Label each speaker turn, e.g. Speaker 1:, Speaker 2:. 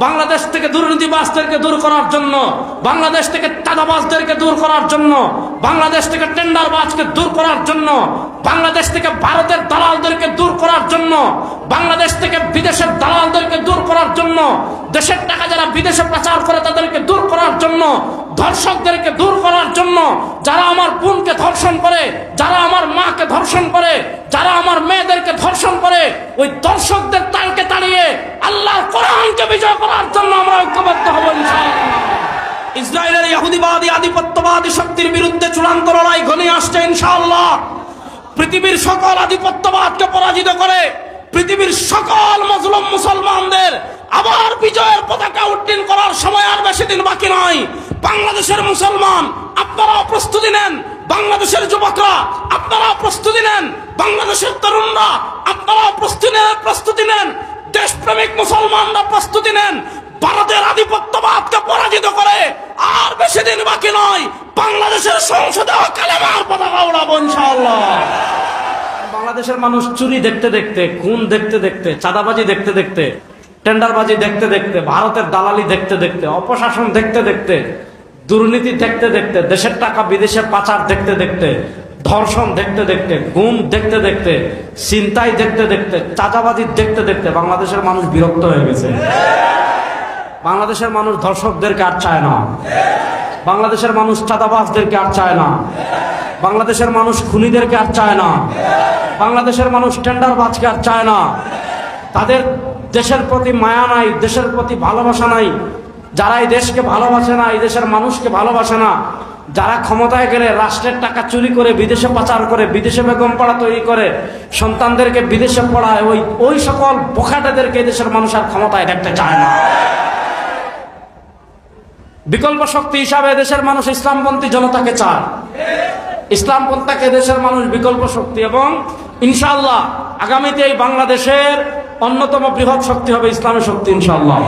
Speaker 1: বাংলাদেশ থেকে দুর্নীতিবাজদেরকে দূর করার জন্য, বাংলাদেশ থেকে চাঁদাবাজদেরকে দূর করার জন্য, বাংলাদেশ থেকে টেন্ডারবাজকে দূর করার জন্য, বাংলাদেশ থেকে ভারতের দালালদেরকে দূর করার জন্য, বাংলাদেশ থেকে বিদেশের দালালদেরকে দূর করার জন্য, দেশের টাকা যারা বিদেশে পাচার করে তাদেরকে দূর করার জন্য, ধর্ষকদেরকে দূর করার জন্য, যারা আমার বোনকে ধর্ষণ করে, যারা আমার মাকে ধর্ষণ করে, যারা আমার মেয়েদেরকে ধর্ষণ করে, ওই দর্শকদের তালকে তাড়িয়ে আল্লাহর কোরআনকে বিজয় করার জন্য আমরা ঐক্যবদ্ধ হব ইনশাআল্লাহ। ইসরায়েলের ইহুদিবাদী আধিপত্যবাদী শক্তির বিরুদ্ধে চূড়ান্ত লড়াই ঘনিয়ে আসছে ইনশাআল্লাহ। পৃথিবীর সকল আধিপত্যবাদকে পরাজিত করে পৃথিবীর সকল মজলুম মুসলমানদের আবার বিজয়ের পতাকা উড্ডীন করার সময় আর বেশি দিন বাকি নয়। বাংলাদেশের মুসলমান আপনারা প্রস্তুতি নেন, বাংলাদেশের যুবকরা আপনারা প্রস্তুতি নেন, বাংলাদেশের তরুণরা আপনারা প্রস্তুতি নেন, দেশপ্রেমিক মুসলমানরা প্রস্তুতি নেন। ভারতের আধিপত্যবাদকে পরাজিত করে আর বেশি দিন বাকি নয়, বাংলাদেশের সংসদে কালেমার পতাকা উড়াবো ইনশাআল্লাহ। বাংলাদেশের মানুষ চুরি দেখতে দেখতে, খুন দেখতে দেখতে, চাঁদাবাজি দেখতে দেখতে, টেন্ডারবাজি দেখতে দেখতে, ভারতের দালালি দেখতে দেখতে, অপশাসন দেখতে দেখতে, দুর্নীতি দেখতে দেখতে, দেশের টাকা বিদেশে পাচার দেখতে দেখতে, ধর্ষণ দেখতে দেখতে, গুম দেখতে দেখতে, ছিনতাই দেখতে দেখতে, চাঁদাবাজি দেখতে দেখতে বাংলাদেশের মানুষ বিরক্ত হয়ে গেছে। বাংলাদেশের মানুষ ধর্ষকদেরকে আর চায় না, বাংলাদেশের মানুষ চাঁদাবাজদেরকে আর চায় না, বাংলাদেশের মানুষ খুনিদেরকে আর চায় না, বাংলাদেশের মানুষ টেন্ডারবাজকে আর চায় না। তাদের দেশের প্রতি মায়া নাই, দেশের প্রতি ভালোবাসা নাই। যারা এই দেশকে ভালোবাসে না, এই দেশের মানুষকে ভালোবাসে না, যারা ক্ষমতায় গেলে রাষ্ট্রের টাকা চুরি করে বিদেশে পাচার করে, বিদেশে বেগম পাড়া তৈরি করে, সন্তানদেরকে বিদেশে পড়ায়, ওই সকল বোখাটেদেরকে দেশের মানুষ আর ক্ষমতায় দেখতে চায় না। বিকল্প শক্তি হিসাবে দেশের মানুষ ইসলামপন্থী জনতাকে চায়, ইসলামপন্থাকে দেশের মানুষ বিকল্প শক্তি, এবং ইনশাআল্লাহ আগামীতে এই বাংলাদেশের অন্যতম বৃহৎ শক্তি হবে ইসলামের শক্তি ইনশাআল্লাহ।